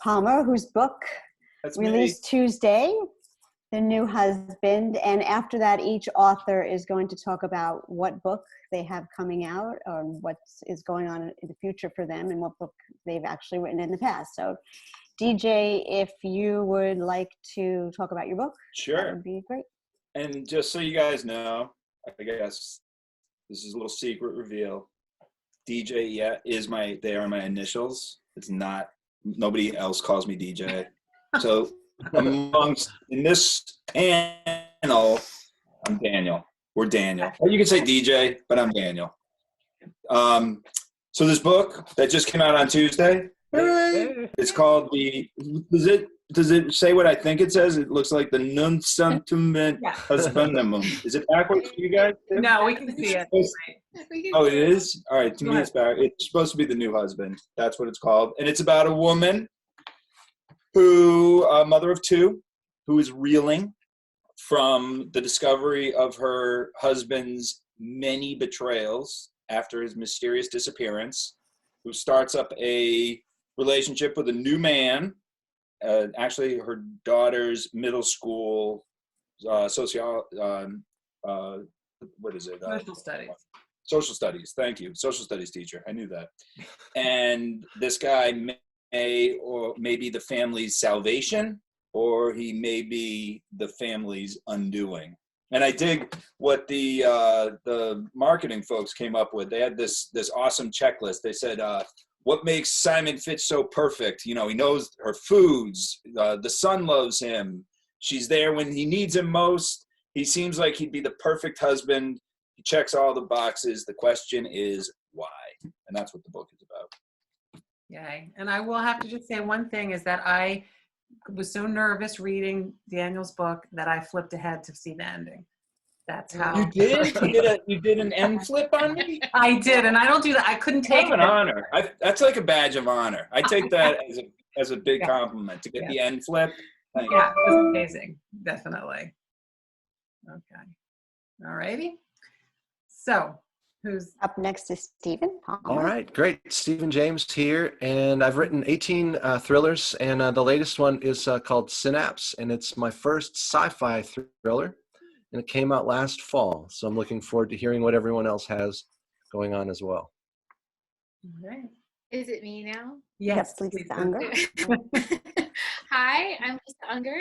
Palmer, whose book That's released Tuesday, The New Husband. And after that, each author is going to talk about what book they have coming out or what is going on in the future for them and what book they've actually written in the past. So DJ, if you would like to talk about your book, Sure. that would be great. And just so you guys know, I guess this is a little secret reveal. DJ, they are my initials. It's not, nobody else calls me DJ. So in this panel, I'm Daniel. We're Daniel. Or you can say DJ, but I'm Daniel. So this book that just came out on Tuesday, it's called does it say what I think it says? It looks like the Nun Sentiment Husbandum. Is it backwards for you guys? No, we can see it. Oh, it is? All right, to me it's back. It's supposed to be The New Husband. That's what it's called. And it's about a woman a mother of two, who is reeling from the discovery of her husband's many betrayals after his mysterious disappearance, who starts up a relationship with a new man, actually her daughter's middle school social studies. Social studies, thank you. Social studies teacher, I knew that. And this guy may be the family's salvation, or he may be the family's undoing. And I dig what the marketing folks came up with. They had this awesome checklist. They said, what makes Simon Fitch so perfect? You know, he knows her foods. The son loves him. She's there when he needs him most. He seems like he'd be the perfect husband. He checks all the boxes. The question is why? And that's what the book is about. Yay. And I will have to just say one thing is that I was so nervous reading Daniel's book that I flipped ahead to see the ending. That's how you did. You did an end flip on me. I did, and I don't do that. I couldn't take an honor. That's like a badge of honor. I take that as a big compliment to get the end flip. Thank you. It was amazing, definitely. Okay, all righty. So, who's up next? Is Stephen. All right, great. Stephen James here, and I've written 18 thrillers, and the latest one is called Synapse, and it's my first sci-fi thriller. And it came out last fall, so I'm looking forward to hearing what everyone else has going on as well. All right. Is it me now? Yes, Lisa Unger. Hi, I'm Lisa Unger.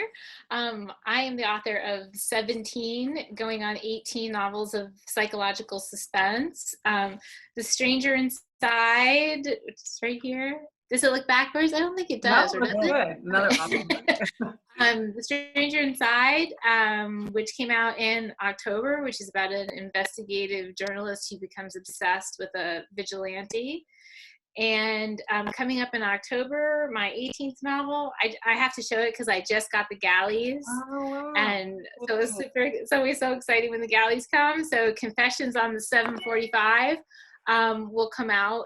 I am the author of 17, going on 18 novels of psychological suspense. The Stranger Inside, which is right here. Does it look backwards? I don't think it does. No, or does it? Another The Stranger Inside, which came out in October, which is about an investigative journalist who becomes obsessed with a vigilante. And coming up in October, my 18th novel, I have to show it because I just got the galleys. Oh, wow. And so it's always so exciting when the galleys come. So Confessions on the 745 will come out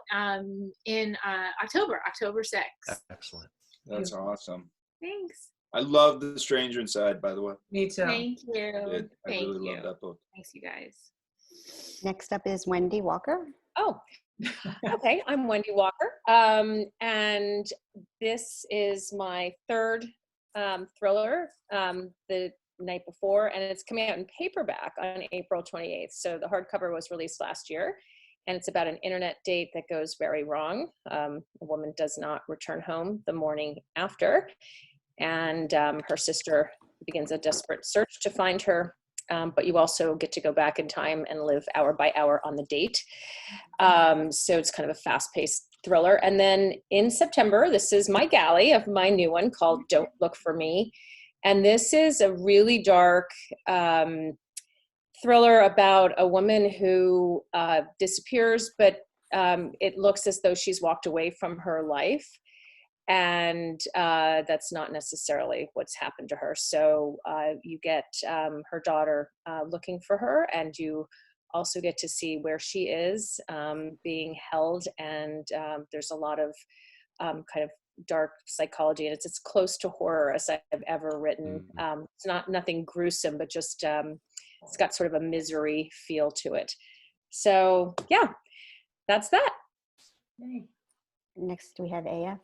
in October 6th. Excellent. That's awesome. Thanks. I love The Stranger Inside, by the way. Me too. Thank you. I really love that book. Thanks, you guys. Next up is Wendy Walker. Oh, okay. I'm Wendy Walker. And this is my third thriller the night before, and it's coming out in paperback on April 28th. So the hardcover was released last year, and it's about an internet date that goes very wrong. A woman does not return home the morning after, and her sister begins a desperate search to find her. But you also get to go back in time and live hour by hour on the date. So it's kind of a fast-paced thriller. And then in September, this is my galley of my new one called Don't Look for Me. And this is a really dark thriller about a woman who disappears, but it looks as though she's walked away from her life. And that's not necessarily what's happened to her. So you get her daughter looking for her, and you also get to see where she is being held. And there's a lot of kind of dark psychology, and it's as close to horror as I've ever written. It's nothing gruesome, but just it's got sort of a misery feel to it. So yeah, that's that. Next we have A.F.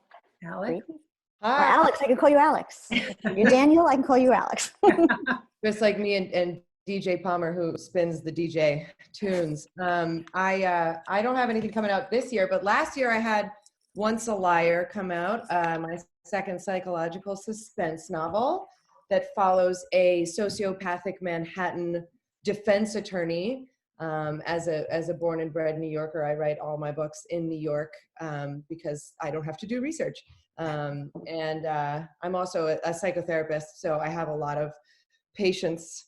Alec. Or Hi. Alex, I can call you Alex. You're Daniel, I can call you Alex. Just like me and DJ Palmer, who spins the DJ tunes. I don't have anything coming out this year, but last year I had Once a Liar come out, my second psychological suspense novel that follows a sociopathic Manhattan defense attorney. As a born and bred New Yorker, I write all my books in New York because I don't have to do research. And I'm also a psychotherapist, so I have a lot of patients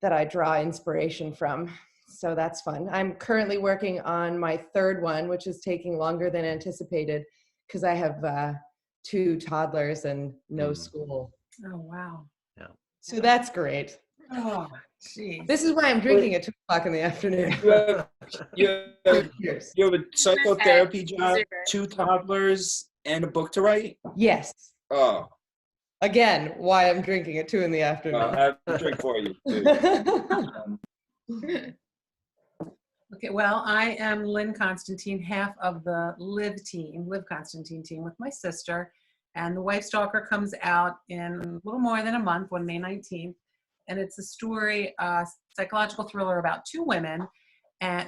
that I draw inspiration from. So that's fun. I'm currently working on my third one, which is taking longer than anticipated because I have 2 toddlers and no school. Oh, wow. Yeah. So that's great. Oh, geez. This is why I'm drinking at 2 o'clock in the afternoon. You have Cheers. a psychotherapy job, 2 toddlers, and a book to write? Yes. Oh, Again, why I'm drinking at 2 in the afternoon. I have a drink for you, too. Okay, well, I am Lynne Constantine, half of the Live Constantine team with my sister. And The Wife Stalker comes out in a little more than a month, on May 19th. And it's a story, psychological thriller about 2 women,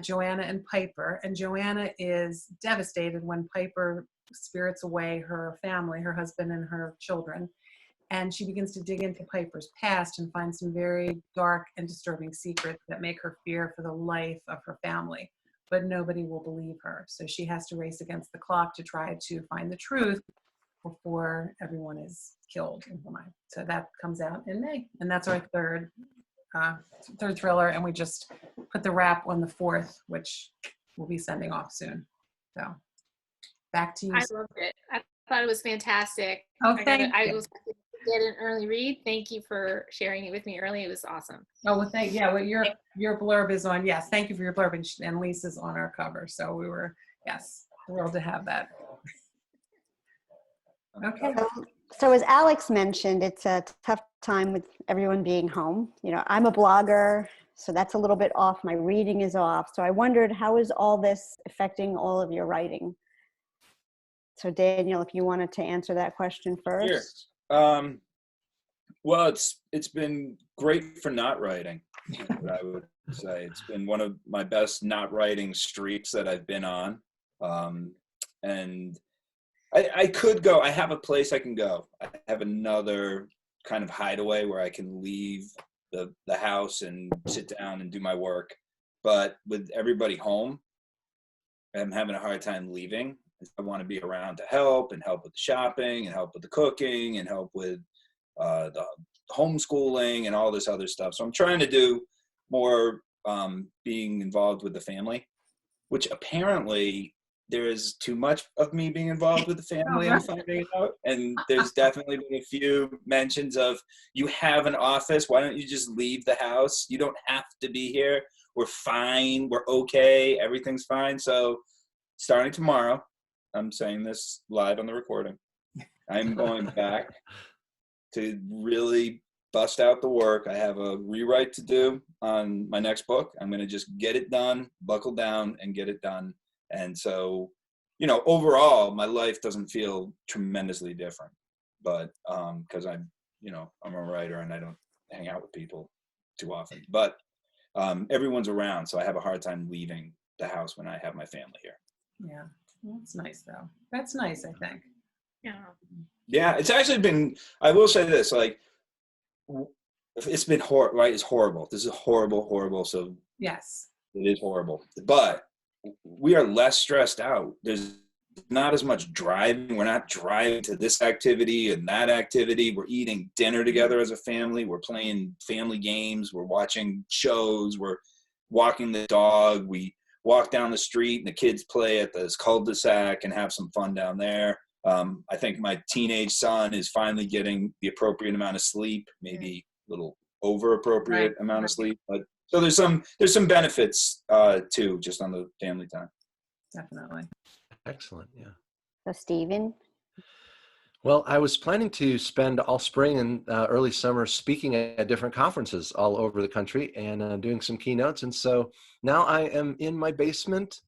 Joanna and Piper. And Joanna is devastated when Piper spirits away her family, her husband and her children. And she begins to dig into Piper's past and find some very dark and disturbing secrets that make her fear for the life of her family. But nobody will believe her. So she has to race against the clock to try to find the truth before everyone is killed in her mind. So that comes out in May. And that's our third thriller. And we just put the wrap on the 4th, which we'll be sending off soon. So back to you. I loved it. I thought it was fantastic. Oh, thank I you. was get an early read. Thank you for sharing it with me early. It was awesome. Oh, well, well, your blurb is on, yes, thank you for your blurb, and Lisa's on our cover. So we were, yes, thrilled to have that. Okay. So as Alex mentioned, it's a tough time with everyone being home. You know, I'm a blogger, so that's a little bit off. My reading is off. So I wondered, how is all this affecting all of your writing? So Daniel, if you wanted to answer that question first. Sure. Well, it's been great for not writing, I would say. It's been one of my best not writing streaks that I've been on. And I could go, I have a place I can go. I have another kind of hideaway where I can leave the house and sit down and do my work. But with everybody home, I'm having a hard time leaving. I want to be around to help with the shopping and help with the cooking and help with the homeschooling and all this other stuff. So I'm trying to do more being involved with the family, which apparently there is too much of me being involved with the family, I'm finding out. And there's definitely been a few mentions of, you have an office, why don't you just leave the house? You don't have to be here. We're fine. We're okay. Everything's fine. So starting tomorrow, I'm saying this live on the recording, I'm going back to really bust out the work. I have a rewrite to do on my next book. I'm going to just get it done, buckle down, and get it done. And so, you know, overall, my life doesn't feel tremendously different, but because I'm a writer and I don't hang out with people too often. But everyone's around, so I have a hard time leaving the house when I have my family here. Yeah, that's nice though. That's nice, I think. Yeah, it's actually been, I will say this, like, it's been horrible, right? It's horrible. This is horrible. So yes, it is horrible. But we are less stressed out. There's not as much driving. We're not driving to this activity and that activity. We're eating dinner together as a family. We're playing family games. We're watching shows. We're walking the dog. We walk down the street and the kids play at this cul-de-sac and have some fun down there. I think my teenage son is finally getting the appropriate amount of sleep, maybe a little over appropriate amount of sleep. But so there's some benefits too, just on the family time. Definitely. Excellent. Yeah. So Stephen? Well, I was planning to spend all spring and early summer speaking at different conferences all over the country and doing some keynotes. And so now I am in my basement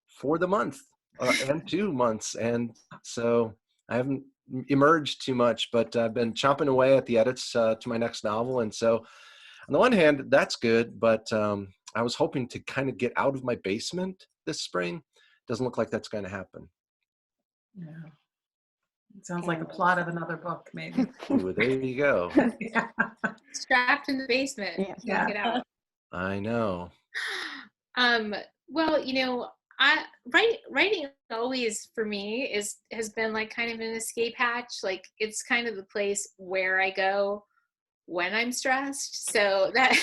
for the month and 2 months. And so I haven't emerged too much, but I've been chomping away at the edits to my next novel. And so on the one hand, that's good, but I was hoping to kind of get out of my basement this spring. Doesn't look like that's going to happen. Yeah. It sounds like a plot of another book, maybe. Ooh, there you go. Yeah. Trapped in the basement. Yeah. Can't get out. I know. Well, writing always for me has been like kind of an escape hatch. Like it's kind of the place where I go when I'm stressed. So that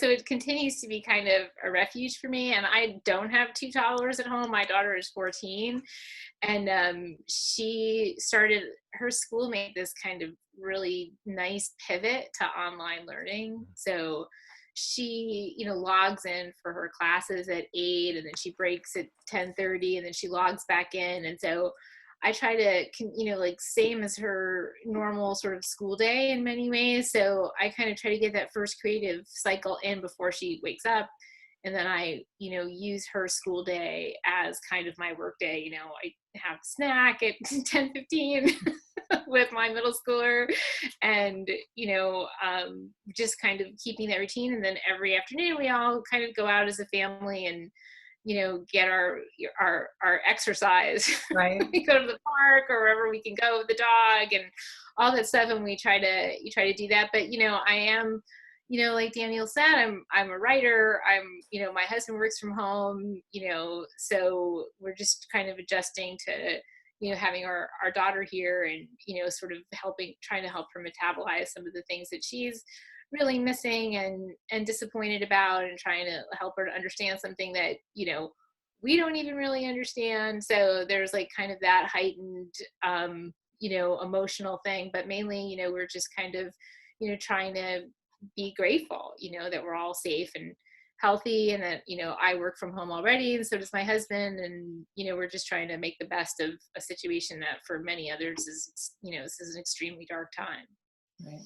so it continues to be kind of a refuge for me. And I don't have two toddlers at home. My daughter is 14, and she started, her school made this kind of really nice pivot to online learning. So she, logs in for her classes at 8, and then she breaks at 10:30, and then she logs back in. And so I try to, same as her normal sort of school day in many ways. So I kind of try to get that first creative cycle in before she wakes up. And then I, use her school day as kind of my work day. I have snack at 10:15 with my middle schooler, and, just kind of keeping that routine. And then every afternoon we all kind of go out as a family and, get our exercise. Right. We go to the park or wherever we can go with the dog and all that stuff. And you try to do that. But, I am, like Daniel said, I'm a writer. My husband works from home, so we're just kind of adjusting to, having our daughter here and, sort of trying to help her metabolize some of the things that she's really missing and disappointed about, and trying to help her to understand something that, we don't even really understand. So there's like kind of that heightened, emotional thing, but mainly, we're just kind of, trying to be grateful, that we're all safe and healthy, and that, I work from home already, and so does my husband, and, we're just trying to make the best of a situation that for many others is, this is an extremely dark time. Right.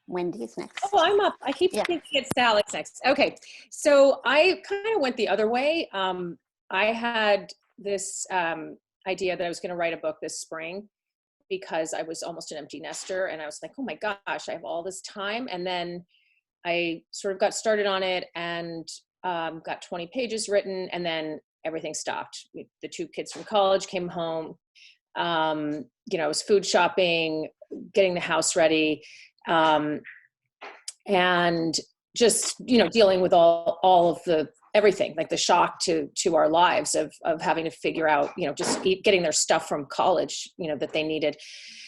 Wendy's next. Oh, I'm up. I keep thinking it's Alex next. Okay. So I kind of went the other way. I had this idea that I was going to write a book this spring because I was almost an empty nester. And I was like, oh my gosh, I have all this time. And then I sort of got started on it and got 20 pages written, and then everything stopped. The two kids from college came home. I was food shopping, getting the house ready, and just, dealing with all of the everything, like the shock to our lives of having to figure out, just getting their stuff from college, that they needed.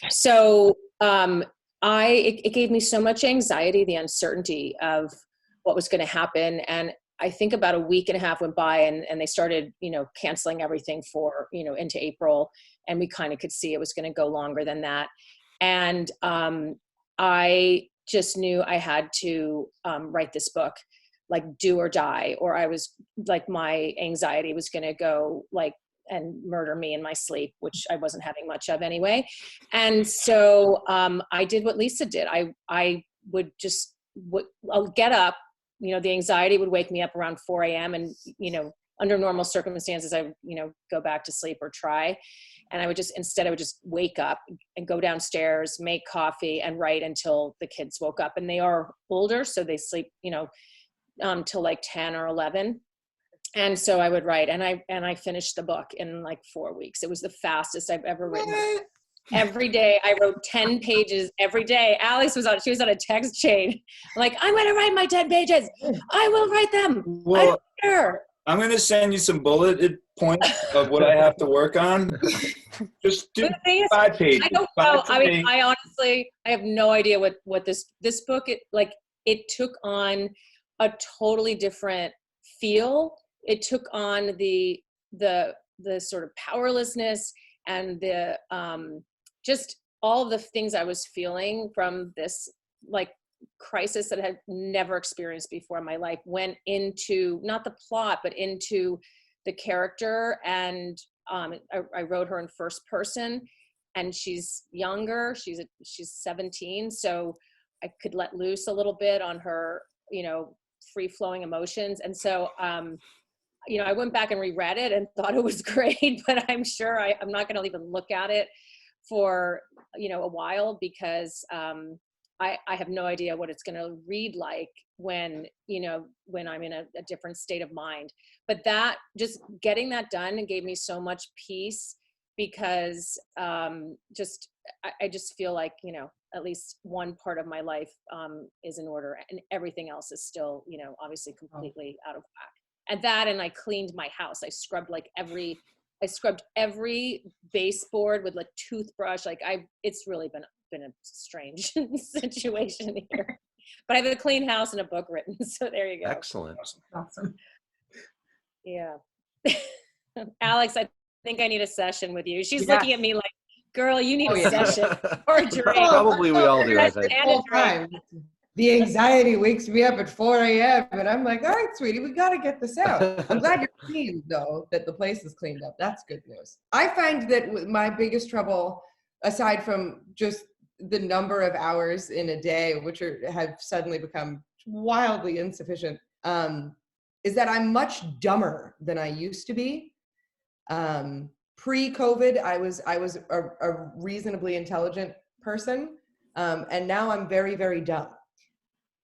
So it gave me so much anxiety, the uncertainty of what was going to happen. And I think about a week and a half went by, and they started, canceling everything for, into April. And we kind of could see it was going to go longer than that. And I just knew I had to write this book, like do or die, or I was like, my anxiety was going to go like and murder me in my sleep, which I wasn't having much of anyway. And so I did what Lisa did. I would just, I'll get up, the anxiety would wake me up around 4 a.m. and, under normal circumstances, I would, go back to sleep or try. And I would just wake up and go downstairs, make coffee, and write until the kids woke up. And they are older, so they sleep, till like 10 or 11. And so I would write, and I finished the book in like 4 weeks. It was the fastest I've ever written. Every day I wrote 10 pages every day. Alex she was on a text chain. Like, I'm going to write my 10 pages. I will write them. Well, I don't care. I'm going to send you some bulleted points of what I have to work on. Just do 5 pages. I don't know. I mean, I honestly, I have no idea what this book, it took on a totally different feel. It took on the sort of powerlessness and the just all of the things I was feeling from this like crisis that I had never experienced before in my life went into not the plot, but into the character. And I wrote her in first person, and she's younger. She's 17, so I could let loose a little bit on her, free flowing emotions. And so I went back and reread it and thought it was great, but I'm sure I'm not going to even look at it for, a while, because I have no idea what it's going to read like when I'm in a different state of mind. But that, just getting that done gave me so much peace, because I just feel like, at least one part of my life is in order, and everything else is still, obviously completely out of whack. And I cleaned my house. I scrubbed every baseboard with toothbrush. It's really been a strange situation here. But I have a clean house and a book written, so there you go. Excellent. Awesome. Yeah. Alex, I think I need a session with you. She's Yeah. looking at me like, girl, you need Oh, a yeah. session or a drink. Probably we all do, I think. And a Full drink. time. The anxiety wakes me up at 4 a.m. and I'm like, all right, sweetie, we got to get this out. I'm glad you're clean, though, that the place is cleaned up. That's good news. I find that my biggest trouble, aside from just the number of hours in a day, which have suddenly become wildly insufficient, is that I'm much dumber than I used to be. Pre-COVID, I was a reasonably intelligent person, and now I'm very, very dumb.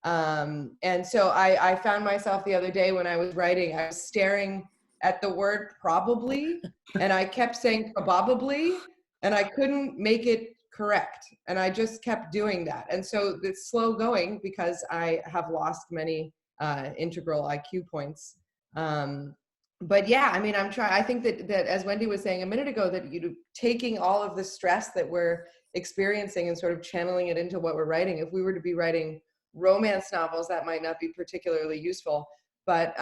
And so I found myself the other day when I was writing, I was staring at the word probably, and I kept saying probably, and I couldn't make it correct. And I just kept doing that. And so it's slow going because I have lost many integral IQ points. But yeah, I mean, I think that as Wendy was saying a minute ago, that taking all of the stress that we're experiencing and sort of channeling it into what we're writing. If we were to be writing romance novels, that might not be particularly useful. But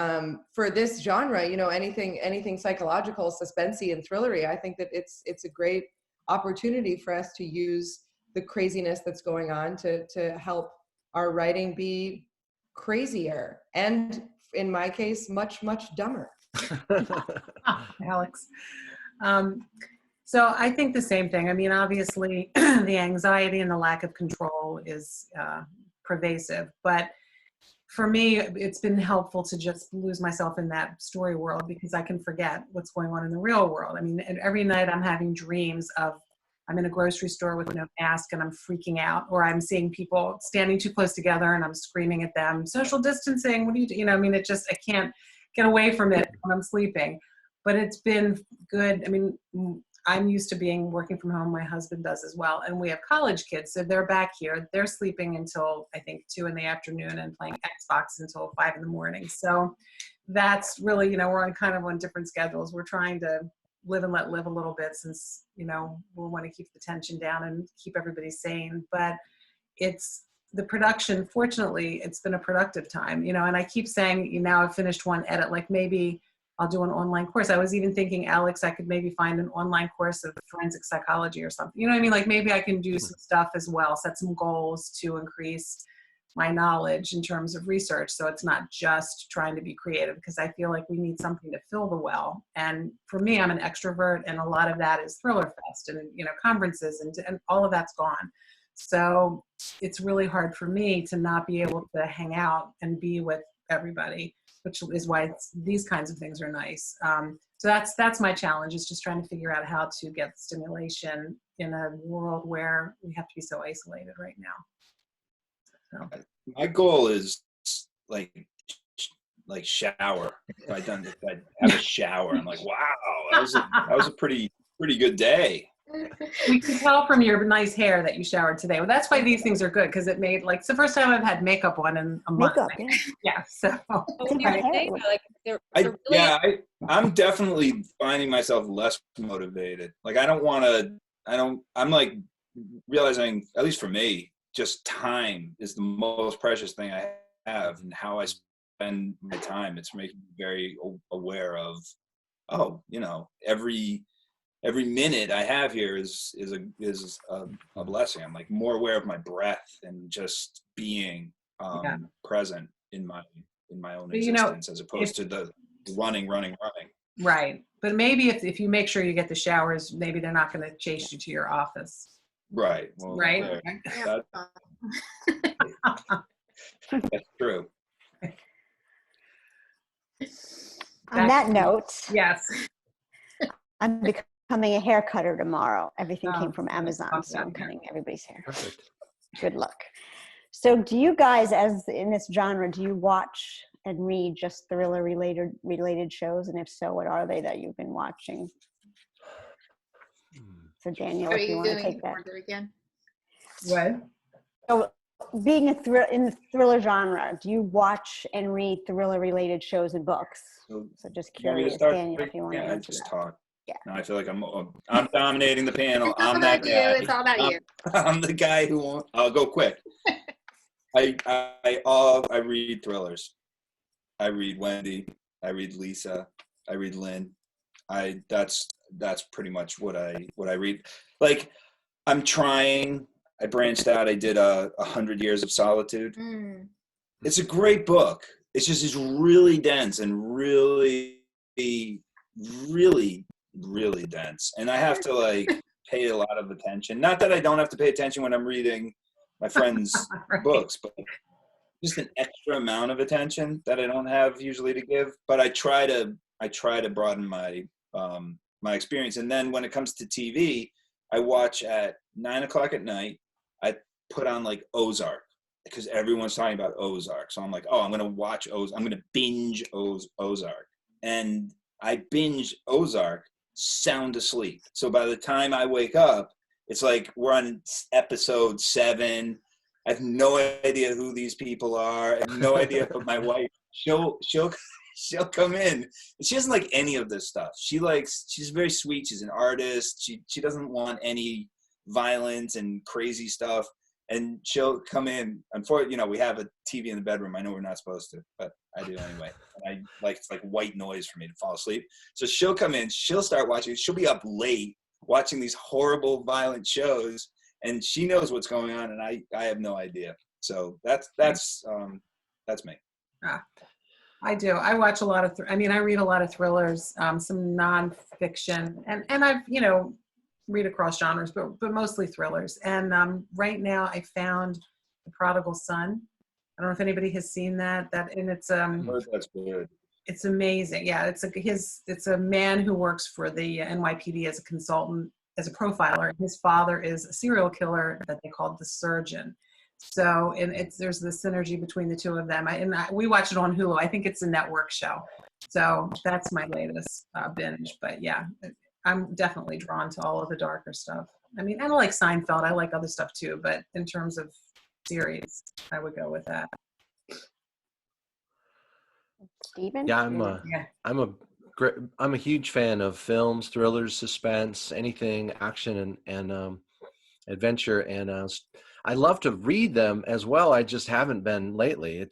for this genre, anything psychological, suspensey, and thrillery, I think that it's a great opportunity for us to use the craziness that's going on to help our writing be crazier, and in my case, much, much dumber. Alex. So I think the same thing. I mean, obviously, the anxiety and the lack of control is pervasive. But for me, it's been helpful to just lose myself in that story world, because I can forget what's going on in the real world. I mean, every night I'm having dreams of I'm in a grocery store with no mask and I'm freaking out, or I'm seeing people standing too close together and I'm screaming at them, social distancing, what do you do? I mean, I can't get away from it when I'm sleeping. But it's been good. I mean, I'm used to working from home. My husband does as well. And we have college kids. So they're back here. They're sleeping until, I think, 2 in the afternoon and playing Xbox until 5 in the morning. So that's really, we're on different schedules. We're trying to live and let live a little bit, since, we want to keep the tension down and keep everybody sane. But it's the production, fortunately, it's been a productive time, and I keep saying, now I've finished one edit, like maybe I'll do an online course. I was even thinking, Alex, I could maybe find an online course of forensic psychology or something. You know what I mean? Like maybe I can do some stuff as well, set some goals to increase my knowledge in terms of research. So it's not just trying to be creative, because I feel like we need something to fill the well. And for me, I'm an extrovert, and a lot of that is Thriller Fest and, conferences and all of that's gone. So it's really hard for me to not be able to hang out and be with everybody, which is why these kinds of things are nice. So that's my challenge, is just trying to figure out how to get stimulation in a world where we have to be so isolated right now. So. My goal is like shower. If I have a shower, I'm like, wow, that was a pretty good day. We can tell from your nice hair that you showered today. Well, that's why these things are good, because it made it's the first time I've had makeup on in a month. Makeup, yeah. Yeah. So. I'm definitely finding myself less motivated. Like I'm like realizing, at least for me, just time is the most precious thing I have, and how I spend my time. It's making me very aware of, every minute I have here is a blessing. I'm like more aware of my breath and just being present in my own existence, as opposed to the running. Right. But maybe if you make sure you get the showers, maybe they're not going to chase you to your office. Right. Well, right. That's true. On that note, Yes. I'm becoming a hair cutter tomorrow. Everything Oh, came from Amazon, love so that I'm hair. cutting everybody's hair. Perfect. Good luck. So do you guys, as in this genre, do you watch and read just thriller related shows? And if so, what are they that you've been watching? So Daniel, Are if you you want to doing take that. order again? What? So being in the thriller genre, do you watch and read thriller related shows and books? So just You want me to curious, start? Daniel, if you want to Yeah, I answer just that. talk. Yeah. Now I feel like I'm dominating the panel. It's all I'm that about you. guy. It's all about you. I'm the guy who won't. I'll go quick. I read thrillers. I read Wendy. I read Lisa. I read Lynne. That's pretty much what I read. Like, I'm trying. I branched out. I did 100 Years of Solitude. Mm. It's a great book. It's really dense and really, really, really dense. And I have to like pay a lot of attention. Not that I don't have to pay attention when I'm reading my friends' Right. books, but just an extra amount of attention that I don't have usually to give. But I try to broaden my my experience. And then when it comes to TV, I watch at 9:00 at night. I put on like Ozark because everyone's talking about Ozark. So I'm like, oh, I'm going to watch Ozark. I'm going to binge Ozark. And I binge Ozark sound asleep. So by the time I wake up, it's like we're on episode 7. I have no idea who these people are. I have no idea. But my wife, she'll come in. And she doesn't like any of this stuff. She's very sweet. She's an artist. She doesn't want any violence and crazy stuff. And she'll come in. Unfortunately, we have a TV in the bedroom. I know we're not supposed to, but I do anyway. And it's like white noise for me to fall asleep. So she'll come in. She'll start watching. She'll be up late watching these horrible, violent shows, and she knows what's going on, and I have no idea. So that's me. I do. I watch a lot of, I read a lot of thrillers, some nonfiction, and I've, read across genres, but mostly thrillers. And right now I found The Prodigal Son. I don't know if anybody has seen that, and it's, That's good. it's amazing. Yeah. It's a man who works for the NYPD as a consultant, as a profiler. His father is a serial killer that they called the Surgeon. So, and there's the synergy between the two of them. We watch it on Hulu. I think it's a network show. So that's my latest binge. But yeah, I'm definitely drawn to all of the darker stuff. I don't like Seinfeld. I like other stuff too. But in terms of series, I would go with that. Stephen? Yeah, I'm a huge fan of films, thrillers, suspense, anything action and adventure, and I love to read them as well. I just haven't been lately.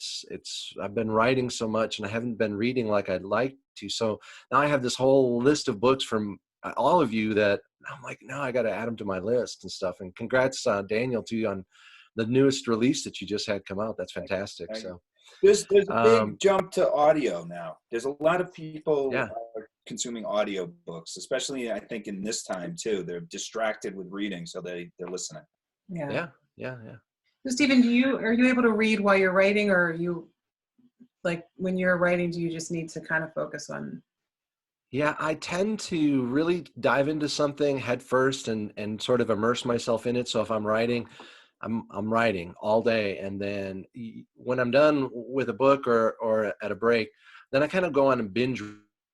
I've been writing so much and I haven't been reading like I'd like to. So now I have this whole list of books from all of you that I'm like, no, I got to add them to my list and stuff. And congrats, Daniel, too, on the newest release that you just had come out. That's fantastic. So there's a big jump to audio now. There's a lot of people Yeah. are consuming audio books, especially I think in this time too. They're distracted with reading, so they're listening. Yeah. So, Stephen, are you able to read while you're writing, or are you, like, when you're writing, do you just need to kind of focus on? Yeah, I tend to really dive into something head first and sort of immerse myself in it. So if I'm writing, I'm writing all day, and then when I'm done with a book or at a break, then I kind of go on a binge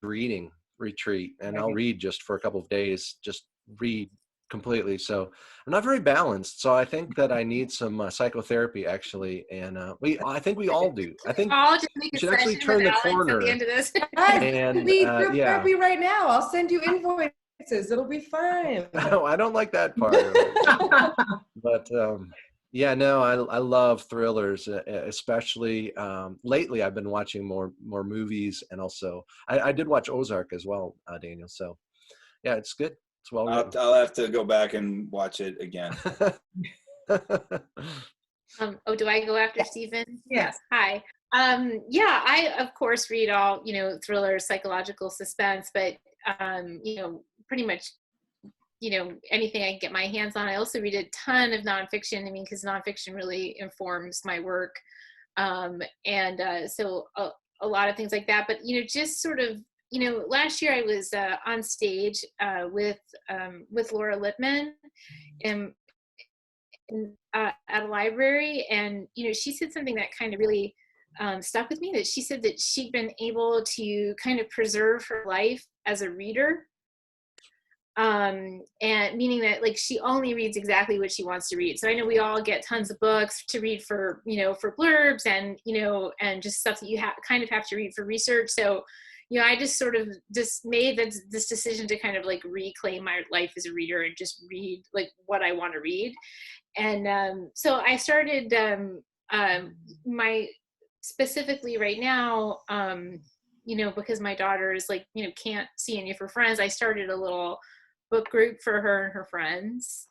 reading retreat, and I'll read just for a couple of days, just read completely. So I'm not very balanced. So I think that I need some psychotherapy actually, and I think we all do. I think I'll just make we a should actually session turn with the Alex corner. at the end of this. And Need group yeah. therapy right now. I'll send you invoices. It'll be fine. No, I don't like that part of it. But yeah, no, I love thrillers, especially lately. I've been watching more movies, and also I did watch Ozark as well, Daniel. So yeah, it's good. It's well written. I'll have to go back and watch it again. Do I go after Stephen? Yes. Hi. Yeah, I of course read all, thrillers, psychological suspense, but pretty much, anything I can get my hands on. I also read a ton of nonfiction. Because nonfiction really informs my work. So a lot of things like that, but just sort of last year I was on stage with Laura Lippman at a library, and she said something that kind of really stuck with me. That she said that she'd been able to kind of preserve her life as a reader, and meaning that like she only reads exactly what she wants to read. So I know we all get tons of books to read for for blurbs and and just stuff that you kind of have to read for research. So I just sort of just made this decision to kind of like reclaim my life as a reader and just read like what I want to read. And so I started specifically right now, because my daughter is like, can't see any of her friends. I started a little book group for her and her friends.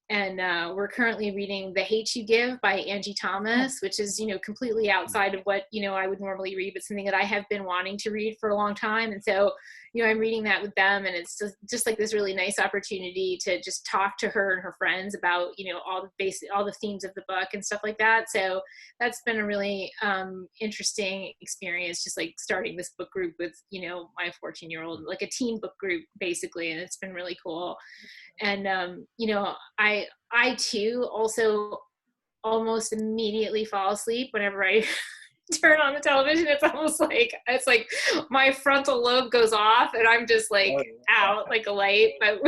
And we're currently reading The Hate You Give by Angie Thomas, which is, completely outside of what, I would normally read, but something that I have been wanting to read for a long time. And so, I'm reading that with them, and it's just like this really nice opportunity to just talk to her and her friends about, all the themes of the book and stuff like that. So that's been a really interesting experience, just like starting this book group with, my 14-year-old, like a teen book group basically. And it's been really cool. And, I too also almost immediately fall asleep whenever I turn on the television. It's like my frontal lobe goes off and I'm just like out like a light. But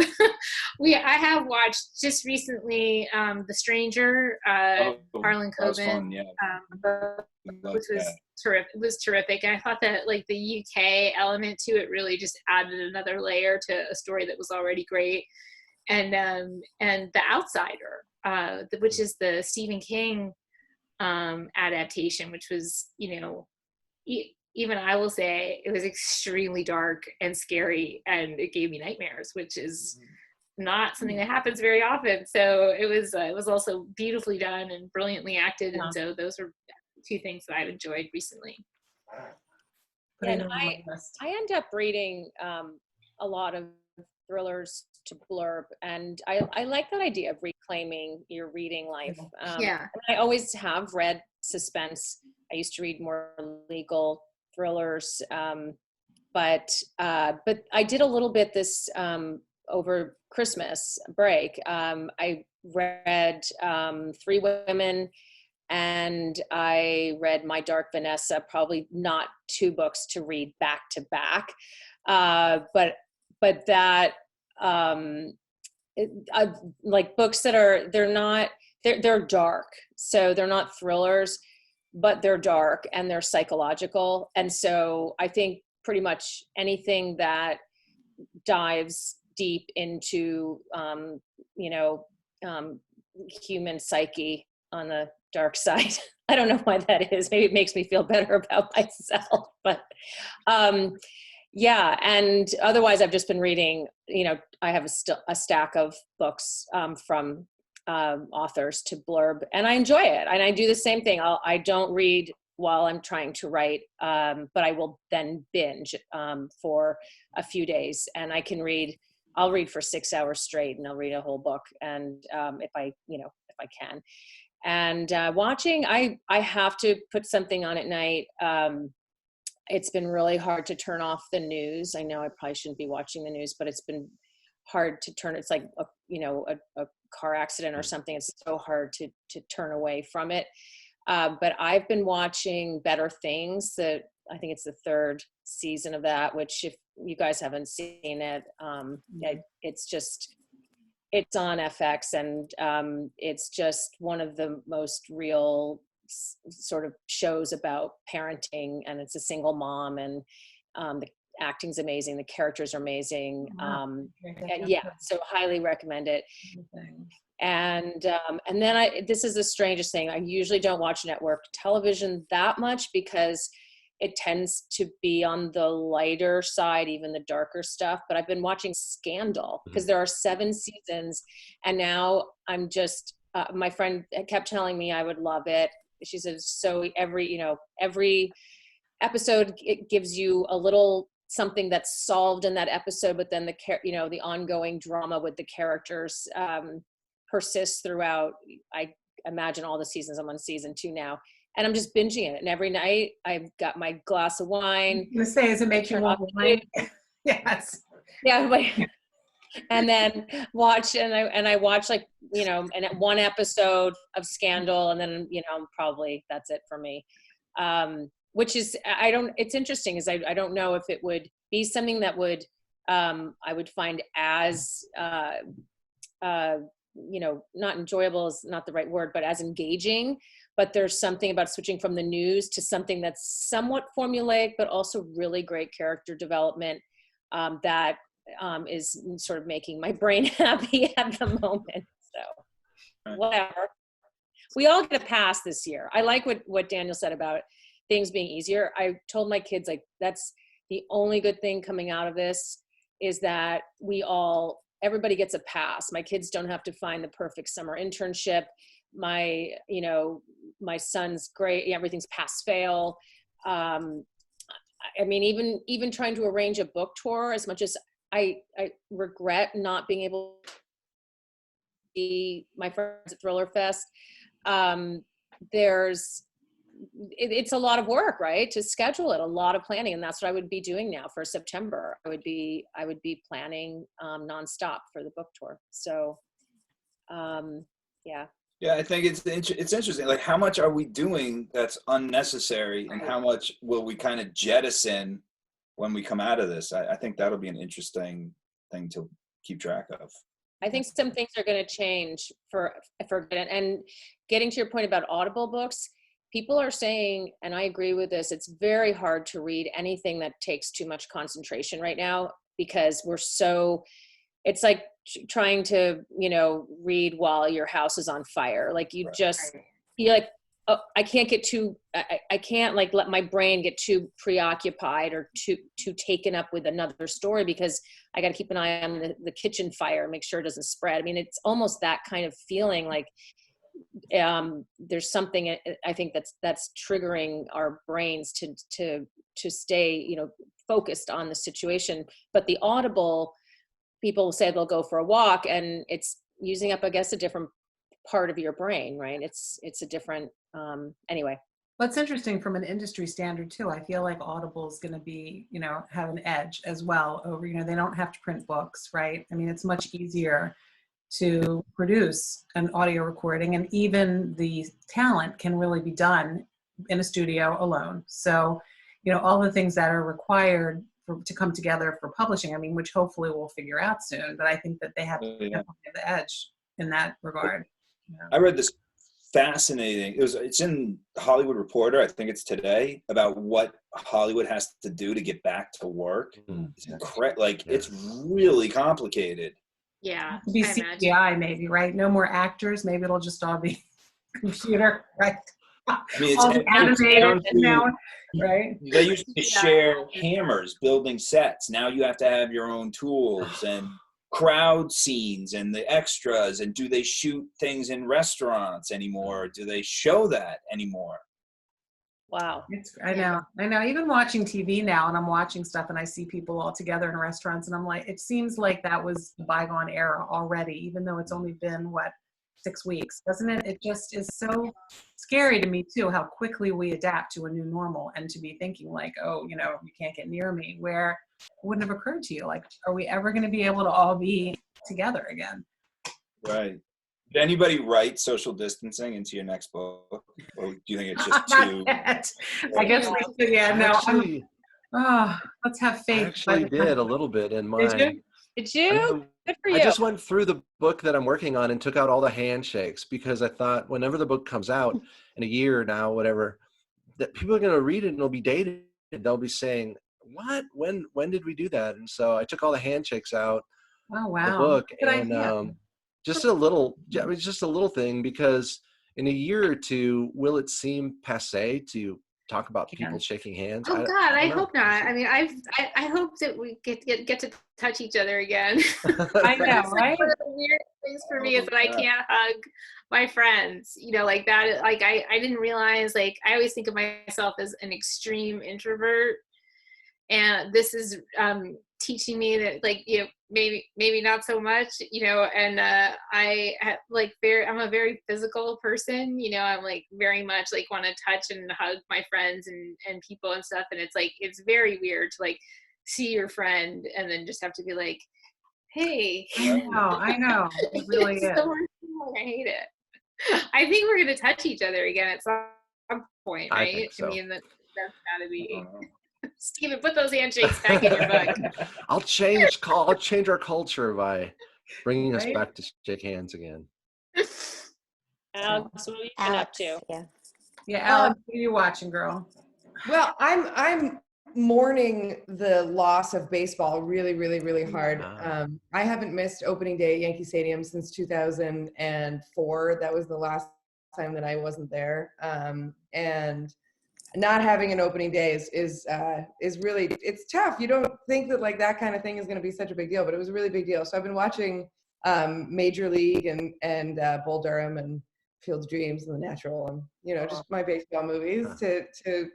I have watched just recently The Stranger, Harlan Coben, which was terrific. It was terrific. And I thought that like the UK element to it really just added another layer to a story that was already great. And The Outsider, which is the Stephen King adaptation, which was, even I will say it was extremely dark and scary, and it gave me nightmares, which is not something that happens very often. So it was also beautifully done and brilliantly acted. And so those are two things that I've enjoyed recently. And I end up reading a lot of thrillers to blurb, and I like that idea of reclaiming your reading life. I always have read suspense. I used to read more legal thrillers, but I did a little bit this over Christmas break. I read Three Women, and I read My Dark Vanessa. Probably not two books to read back to back, but that like books that they're dark, so they're not thrillers, but they're dark and they're psychological. And so I think pretty much anything that dives deep into human psyche on the dark side. I don't know why that is. Maybe it makes me feel better about myself, but yeah. And otherwise I've just been reading, I have a stack of books from authors to blurb, and I enjoy it. And I do the same thing. I don't read while I'm trying to write, but I will then binge for a few days, and I'll read for 6 hours straight, and I'll read a whole book. And if I can. And watching, I have to put something on at night. It's been really hard to turn off the news. I know I probably shouldn't be watching the news, but it's been hard to turn. It's like a car accident or something. It's so hard to turn away from it. But I've been watching Better Things. I think it's the third season of that, which if you guys haven't seen it, it's on FX, and it's just one of the most real sort of shows about parenting, and it's a single mom, and the acting's amazing, the characters are amazing. So highly recommend it. And then this is the strangest thing, I usually don't watch network television that much because it tends to be on the lighter side, even the darker stuff. But I've been watching Scandal because there are 7 seasons, and now I'm just my friend kept telling me I would love it. She says, so every episode, it gives you a little something that's solved in that episode, but then the ongoing drama with the characters persists throughout. I imagine all the seasons. I'm on season 2 now, and I'm just binging it. And every night I've got my glass of wine. I'm gonna say, does it make you turn want on the wine? news. Yes. Yeah, and then watch, and I watch, like, and one episode of Scandal, and then probably that's it for me. Which is, it's interesting, is I don't know if it would be something that would I would find as not enjoyable is not the right word, but as engaging. But there's something about switching from the news to something that's somewhat formulaic, but also really great character development that is sort of making my brain happy at the moment. So whatever. We all get a pass this year. I like what Daniel said about things being easier. I told my kids, like, that's the only good thing coming out of this, is that everybody gets a pass. My kids don't have to find the perfect summer internship. My son's great. Everything's pass fail. I mean, even trying to arrange a book tour, as much as I regret not being able to see my friends at Thriller Fest. It's a lot of work, right? To schedule it, a lot of planning. And that's what I would be doing now for September. I would be planning nonstop for the book tour. So, yeah. Yeah, I think it's interesting. Like, how much are we doing that's unnecessary, and how much will we kind of jettison when we come out of this? I think that'll be an interesting thing to keep track of. I think some things are going to change for good. And getting to your point about Audible books, people are saying, and I agree with this, it's very hard to read anything that takes too much concentration right now, because it's like trying to, read while your house is on fire. Like, you're like, oh, I can't get too, I can't like let my brain get too preoccupied or too taken up with another story, because I got to keep an eye on the kitchen fire, make sure it doesn't spread. I mean, it's almost that kind of feeling, like there's something, I think, that's triggering our brains to stay, focused on the situation. But the Audible, people say they'll go for a walk, and it's using up, I guess, a different part of your brain, right? It's a different, anyway. Well, it's interesting from an industry standard too. I feel like Audible is going to be, have an edge as well over, they don't have to print books, right? I mean, it's much easier to produce an audio recording, and even the talent can really be done in a studio alone. So, all the things that are required to come together for publishing, I mean, which hopefully we'll figure out soon, but I think that they have the edge in that regard. I read this fascinating, it's in Hollywood Reporter, I think it's today, about what Hollywood has to do to get back to work. It's incredible. Like, it's really complicated. Yeah, be CGI maybe, right? No more actors. Maybe it'll just all be computer, right? I mean, all animated now, right? They used to share hammers building sets. Now you have to have your own tools and crowd scenes and the extras. And do they shoot things in restaurants anymore? Do they show that anymore? Wow. I know. Even watching TV now, and I'm watching stuff and I see people all together in restaurants, and I'm like, it seems like that was the bygone era already, even though it's only been, 6 weeks, doesn't it? It just is so scary to me too, how quickly we adapt to a new normal, and to be thinking like, oh, you can't get near me, where it wouldn't have occurred to you. Like, are we ever going to be able to all be together again? Right. Did anybody write social distancing into your next book? Or do you think it's just too? I guess, let's have faith. I actually did a little bit in mine. Did you? Good for you. I just went through the book that I'm working on and took out all the handshakes, because I thought whenever the book comes out in a year now, whatever, that people are going to read it and it'll be dated. They'll be saying, what? When did we do that? And so I took all the handshakes out. Oh, wow. The book. Good and idea. just a little thing, because in a year or two, will it seem passé to talk about people shaking hands? Oh God, I hope not. I mean, I hope that we get to touch each other again. I know, right? One of the weird things for me is that I can't hug my friends. Like that. Like I didn't realize. Like, I always think of myself as an extreme introvert, and this is teaching me that, like, maybe not so much, and I'm a very physical person, I'm like very much like want to touch and hug my friends and people and stuff, and it's very weird to like see your friend and then just have to be like, hey. I know. It really It's is. the worst thing. I hate it. I think we're gonna touch each other again at some point, right? I think so. I mean, that's gotta be. Steven, put those handshakes back in your book. I'll change our culture by bringing us Right? back to shake hands again. Alex, what have you been up to? Yeah. Yeah, Alex, what are you watching, girl? Well, I'm mourning the loss of baseball really, really, really hard. Wow. I haven't missed opening day at Yankee Stadium since 2004. That was the last time that I wasn't there. And not having an opening day is really, it's tough. You don't think that like that kind of thing is going to be such a big deal, but it was a really big deal. So I've been watching Major League and Bull Durham and Field of Dreams and The Natural, and just my baseball movies to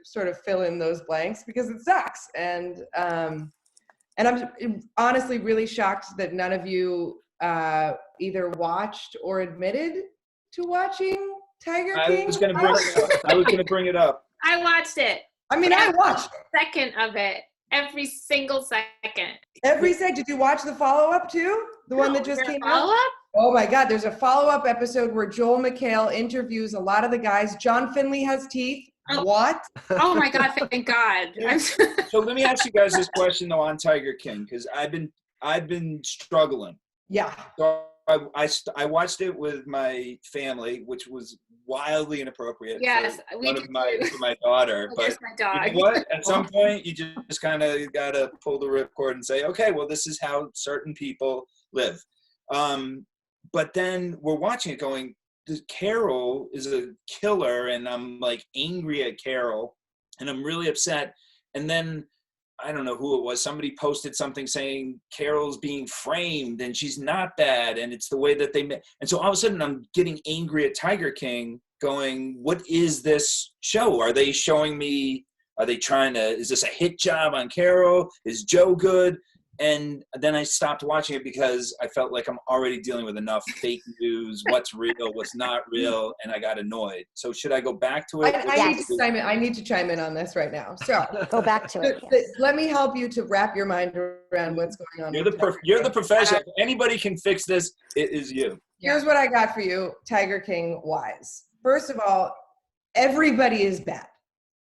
sort of fill in those blanks because it sucks. And I'm honestly really shocked that none of you either watched or admitted to watching Tiger King. I was going to bring it up. I watched it. I mean, I watched second of it. Every single second. every second. Did you watch the follow-up too? The one that just came out? Follow-up? Oh my God, there's a follow-up episode where Joel McHale interviews a lot of the guys. John Finley has teeth. Oh. What? Oh my God, thank God. So let me ask you guys this question though on Tiger King, because I've been struggling. Yeah. So I watched it with my family, which was wildly inappropriate. Yes, for my daughter. Oh, but there's my dog. you know what? At some point, you just kind of got to pull the ripcord and say, okay, well, this is how certain people live. But then we're watching it going, Carol is a killer, and I'm like angry at Carol, and I'm really upset. And then I don't know who it was. Somebody posted something saying Carol's being framed and she's not bad, and it's the way that they met. And so all of a sudden I'm getting angry at Tiger King going, what is this show? Are they showing me, is this a hit job on Carol? Is Joe good? And then I stopped watching it because I felt like I'm already dealing with enough fake news, what's real, what's not real, and I got annoyed. So should I go back to it? I need to chime in on this right now. So Go back to it. Yes. let me help you to wrap your mind around what's going on. You're the professional. If anybody can fix this, it is you. Here's what I got for you, Tiger King wise. First of all, everybody is bad,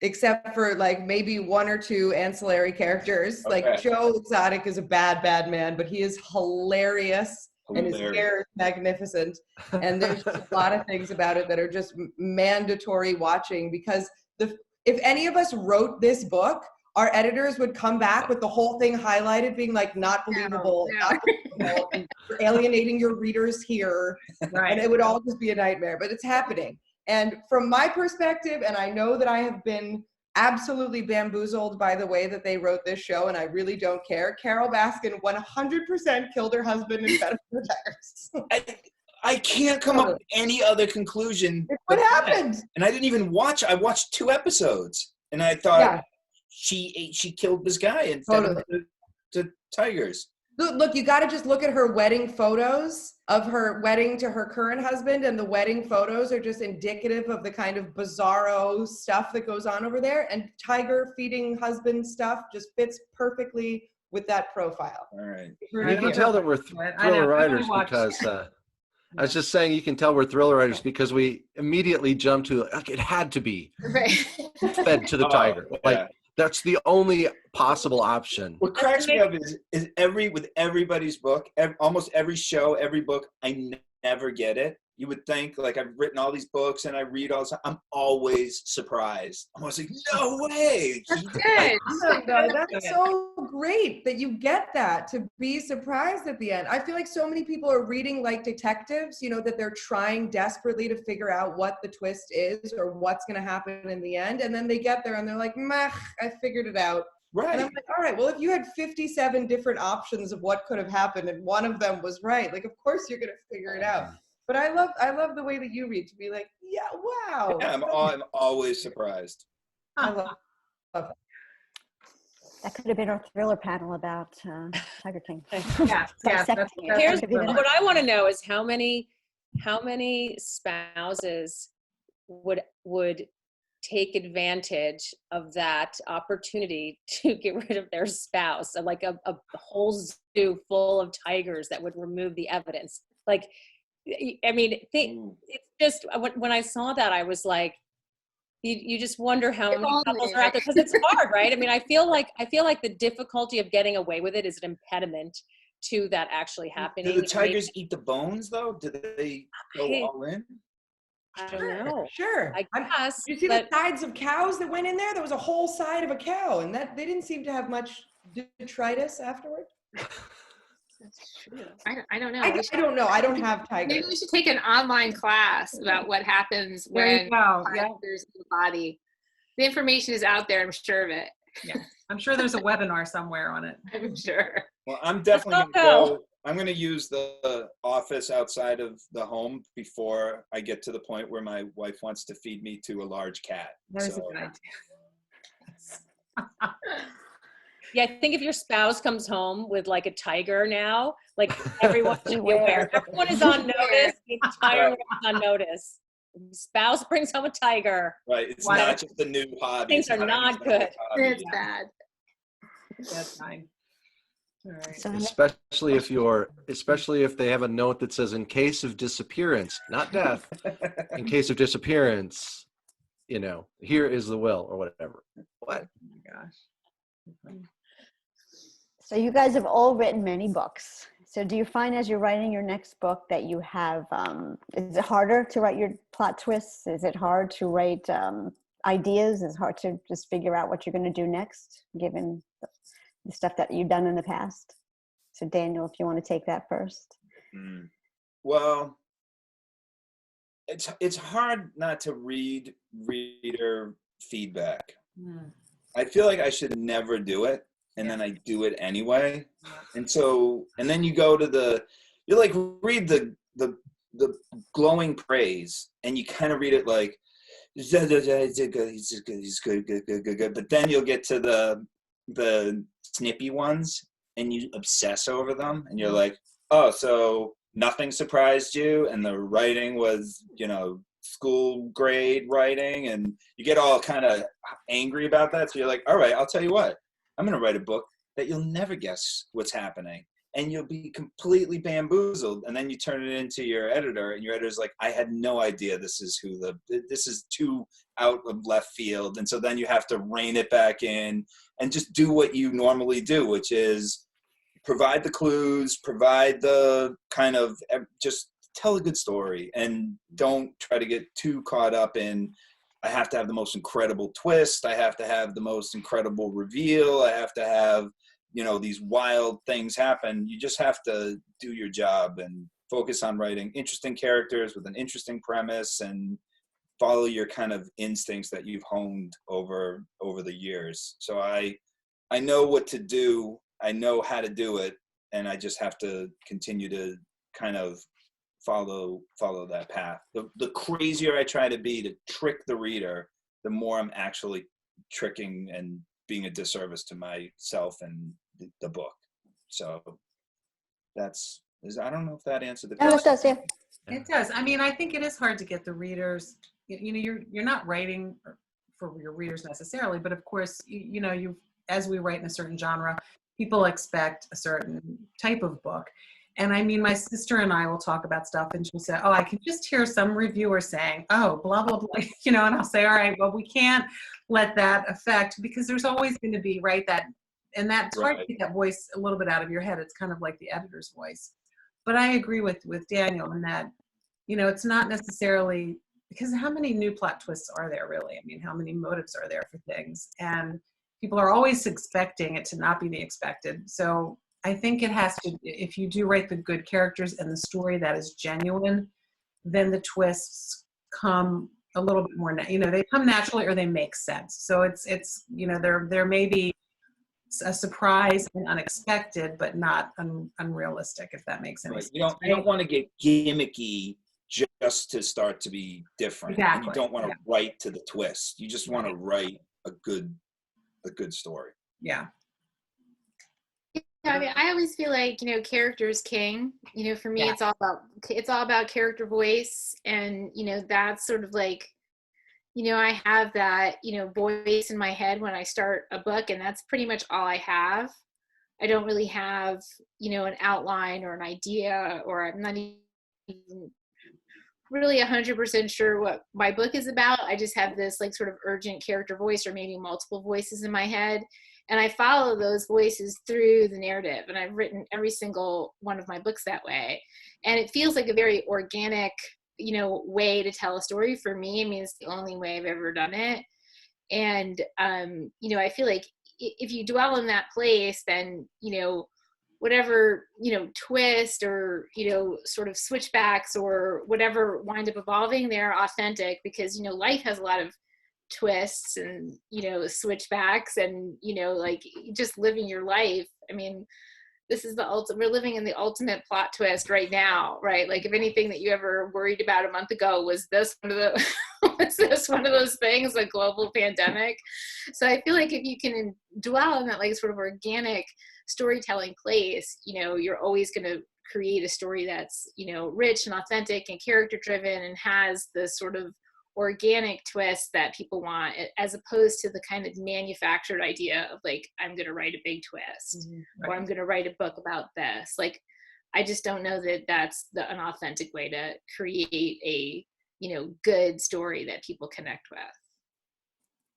except for like maybe one or two ancillary characters. Okay. Like Joe Exotic is a bad man, but he is hilarious. And his hair is magnificent. And there's a lot of things about it that are just mandatory watching, because if any of us wrote this book, our editors would come back with the whole thing highlighted, being like, not believable, not believable, and you're alienating your readers here. Right. And it would all just be a nightmare, but it's happening. And from my perspective, and I know that I have been absolutely bamboozled by the way that they wrote this show, and I really don't care. Carol Baskin 100% killed her husband and fed him to the tigers. I can't come up with any other conclusion. It's what happened. And I didn't even watch. I watched 2 episodes, and I thought she killed this guy and fed him to tigers. Look, you got to just look at her wedding photos of her wedding to her current husband, and the wedding photos are just indicative of the kind of bizarro stuff that goes on over there. And tiger feeding husband stuff just fits perfectly with that profile. All right. You can tell that we're thriller writers because I was just saying you can tell we're thriller writers because we immediately jump to like, it had to be fed to the tiger. Like that's the only possible option. What cracks me up is with everybody's book, almost every show, every book, I never get it. You would think, like, I've written all these books and I read all this, I'm always surprised. I'm always like, no way. That's good. That's so great that you get that, to be surprised at the end. I feel like so many people are reading like detectives, that they're trying desperately to figure out what the twist is or what's going to happen in the end. And then they get there and they're like, meh, I figured it out. Right. And I'm like, all right, well, if you had 57 different options of what could have happened and one of them was right, like, of course you're going to figure it out. But I love the way that you read, to be like, yeah, wow. Yeah, I'm always surprised. I love that. That could have been our thriller panel about Tiger King. Yeah, Dissecting it. Here's That could be the what I want to know is how many spouses would take advantage of that opportunity to get rid of their spouse, like a whole zoo full of tigers that would remove the evidence. Like, I mean, it's just when I saw that, I was like, you just wonder how many couples are out there, because it's hard, right? I mean, I feel like the difficulty of getting away with it is an impediment to that actually happening. Do the tigers eat the bones though? Do they go all in? I don't know. Sure. I guess. You see the sides of cows that went in there? There was a whole side of a cow, and that they didn't seem to have much detritus afterward. That's true. I don't know. I don't know. I don't have tigers. Maybe we should take an online class about what happens when tigers in the body. The information is out there, I'm sure of it. Yeah, I'm sure there's a webinar somewhere on it. I'm sure. Well, I'm definitely going to go. I'm going to use the office outside of the home before I get to the point where my wife wants to feed me to a large cat. That is a good idea. Yeah, I think if your spouse comes home with like a tiger now, like everyone should be aware. Everyone is on notice. The entire world is on notice. Spouse brings home a tiger. Right. It's not just a new hobby. Things are not good. It's bad. That's fine. All right. So Especially if they have a note that says, in case of disappearance, not death, in case of disappearance, here is the will or whatever. What? Oh my gosh. So you guys have all written many books. So do you find as you're writing your next book that you have, is it harder to write your plot twists? Is it hard to write ideas? Is it hard to just figure out what you're going to do next, given the stuff that you've done in the past? So Daniel, if you want to take that first. Well, it's hard not to read reader feedback. I feel like I should never do it, and then I do it anyway. And then you go to you like read the glowing praise, and you kind of read it like, he's good. But then you'll get to the snippy ones, and you obsess over them, and you're like, oh, so nothing surprised you, and the writing was, school grade writing, and you get all kind of angry about that. So you're like, all right, I'll tell you what, I'm going to write a book that you'll never guess what's happening, and you'll be completely bamboozled. And then you turn it into your editor, and your editor's like, I had no idea this is too out of left field. And so then you have to rein it back in and just do what you normally do, which is provide the clues, provide the kind of, just tell a good story, and don't try to get too caught up in, I have to have the most incredible twist, I have to have the most incredible reveal, I have to have, these wild things happen. You just have to do your job and focus on writing interesting characters with an interesting premise, and follow your kind of instincts that you've honed over the years. So I know what to do, I know how to do it, and I just have to continue to kind of follow that path. The crazier I try to be to trick the reader, the more I'm actually tricking and being a disservice to myself and the book. So I don't know if that answered the question. No, it does, yeah. It does. I mean, I think it is hard to get the readers, you're not writing for your readers necessarily, but of course, as we write in a certain genre, people expect a certain type of book. And I mean, my sister and I will talk about stuff, and she'll say, oh, I can just hear some reviewer saying, oh, blah, blah, blah, and I'll say, all right, well, we can't let that affect, because there's always going to be, right, and that's hard to get that voice a little bit out of your head. It's kind of like the editor's voice. But I agree with Daniel in that, it's not necessarily, because how many new plot twists are there really? I mean, how many motives are there for things? And people are always expecting it to not be the expected. So I think it has to, if you do write the good characters and the story that is genuine, then the twists come a little bit more, they come naturally, or they make sense. So it's there may be a surprise and unexpected, but not unrealistic, if that makes any sense. You don't want to get gimmicky just to start to be different. Exactly. And you don't want to write to the twist. You just want to write a good story. Yeah. I mean, I always feel like, character is king. For me, Yeah. it's all about character voice, and that's sort of like, I have that, voice in my head when I start a book, and that's pretty much all I have. I don't really have, an outline or an idea, or I'm not even really 100% sure what my book is about. I just have this like sort of urgent character voice, or maybe multiple voices in my head. And I follow those voices through the narrative. And I've written every single one of my books that way. And it feels like a very organic, way to tell a story for me. I mean, it's the only way I've ever done it. And, I feel like if you dwell in that place, then, whatever, twist or, sort of switchbacks or whatever wind up evolving, they're authentic, because, life has a lot of twists and, switchbacks and, like just living your life. I mean, this is we're living in the ultimate plot twist right now, right? Like if anything that you ever worried about a month ago was this one of the, was this one of those things, a global pandemic. So I feel like if you can dwell in that like sort of organic storytelling place, you're always going to create a story that's, rich and authentic and character driven and has the sort of organic twist that people want, as opposed to the kind of manufactured idea of like, I'm going to write a big twist, or I'm going to write a book about this. Like, I just don't know that that's an authentic way to create a, good story that people connect with.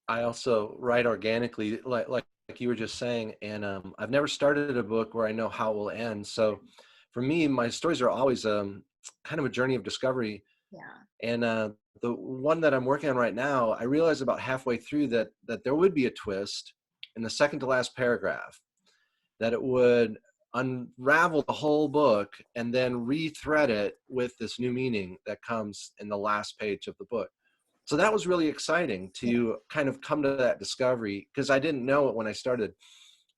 I also write organically, like you were just saying, and I've never started a book where I know how it will end. So for me, my stories are always kind of a journey of discovery. Yeah. And the one that I'm working on right now, I realized about halfway through that there would be a twist in the second to last paragraph, that it would unravel the whole book and then rethread it with this new meaning that comes in the last page of the book. So that was really exciting to kind of come to that discovery, because I didn't know it when I started.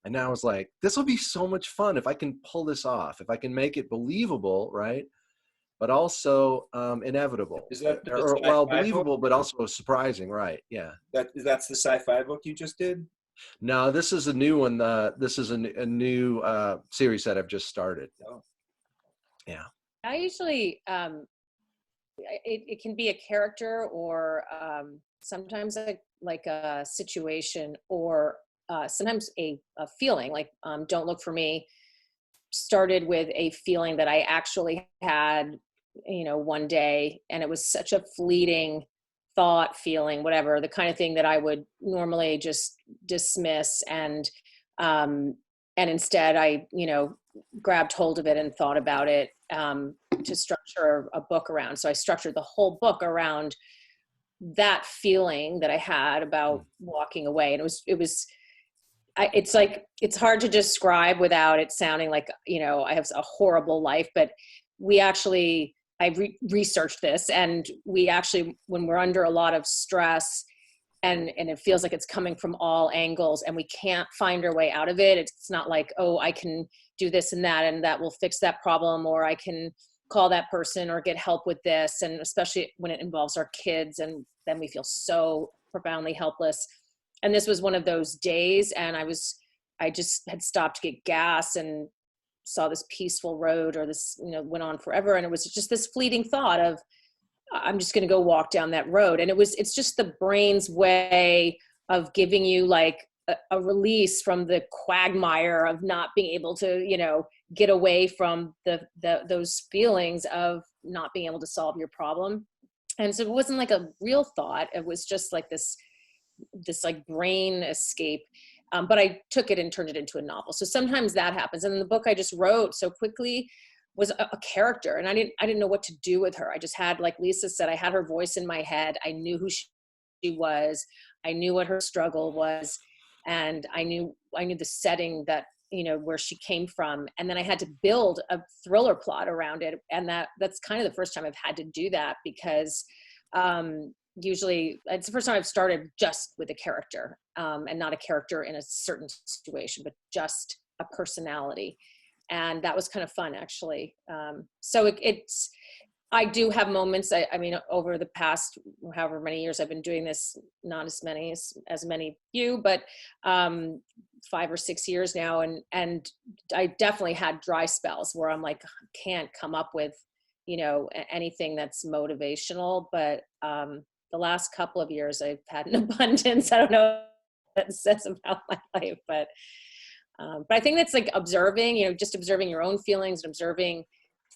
And now I was like, this will be so much fun if I can pull this off, if I can make it believable, right? But also inevitable. Is that the Or, sci-fi well, book? believable, but also surprising, right? Yeah. That's the sci-fi book you just did? No, this is a new one. This is a new series that I've just started. Oh. Yeah. I usually, it can be a character, or sometimes like a situation, or sometimes a feeling, like Don't Look for Me started with a feeling that I actually had, one day, and it was such a fleeting thought, feeling, whatever, the kind of thing that I would normally just dismiss, and instead I, grabbed hold of it and thought about it to structure a book around. So I structured the whole book around that feeling that I had about walking away, and it's like, it's hard to describe without it sounding like, I have a horrible life, but I researched this, and we actually, when we're under a lot of stress and it feels like it's coming from all angles and we can't find our way out of it, it's not like, oh, I can do this and that will fix that problem, or I can call that person or get help with this. And especially when it involves our kids, and then we feel so profoundly helpless. And this was one of those days, and I just had stopped to get gas and saw this peaceful road, or this, went on forever. And it was just this fleeting thought of, I'm just going to go walk down that road. And it's just the brain's way of giving you like a release from the quagmire of not being able to, get away from those feelings of not being able to solve your problem. And so it wasn't like a real thought. It was just like this like brain escape. But I took it and turned it into a novel. So sometimes that happens. And the book I just wrote so quickly was a character, and I didn't know what to do with her. I just had, like Lisa said, I had her voice in my head. I knew who she was. I knew what her struggle was, and I knew the setting that, where she came from. And then I had to build a thriller plot around it. And that's kind of the first time I've had to do that, because usually it's the first time I've started just with a character, and not a character in a certain situation, but just a personality. And that was kind of fun, actually. So I do have moments. I mean, over the past however many years I've been doing this, not as many as many of you, but 5 or 6 years now, and I definitely had dry spells where I'm like, can't come up with, you know, anything that's motivational. But the last couple of years, I've had an abundance. I don't know what that says about my life, but I think that's like observing, you know, just observing your own feelings and observing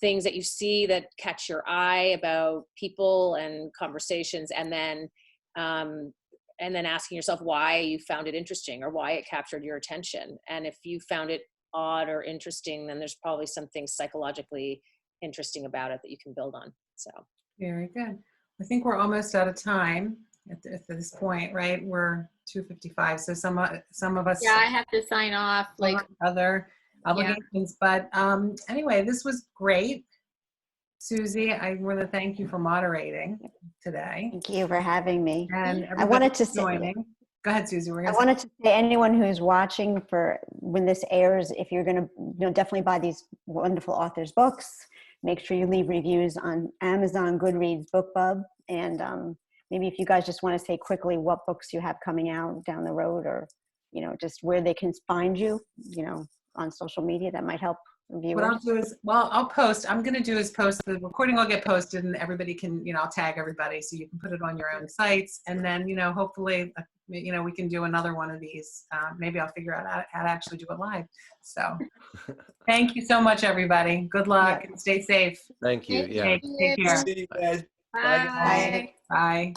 things that you see that catch your eye about people and conversations, and then asking yourself why you found it interesting or why it captured your attention. And if you found it odd or interesting, then there's probably something psychologically interesting about it that you can build on. So Very good. I think we're almost out of time at this point, right? We're 2:55. So some of us Yeah, I have to sign off. Like, other obligations. But anyway, this was great. Suzy, I want to thank you for moderating today. Thank you for having me. And I wanted to joining. Go ahead, Suzy. I wanted to say, anyone who's watching, for when this airs, if you're going to, you know, definitely buy these wonderful authors' books. Make sure you leave reviews on Amazon, Goodreads, BookBub, and maybe if you guys just want to say quickly what books you have coming out down the road, or, you know, just where they can find you, you know, on social media, that might help viewers. What I'll do is, I'll post. I'm going to do is post the recording. Will get posted, and everybody can, you know, I'll tag everybody so you can put it on your own sites, and then, you know, hopefully, you know, we can do another one of these. Maybe I'll figure out how to actually do it live. So, thank you so much, everybody. Good luck and stay safe. Thank you. Yeah. Take care. See you guys. bye. Bye.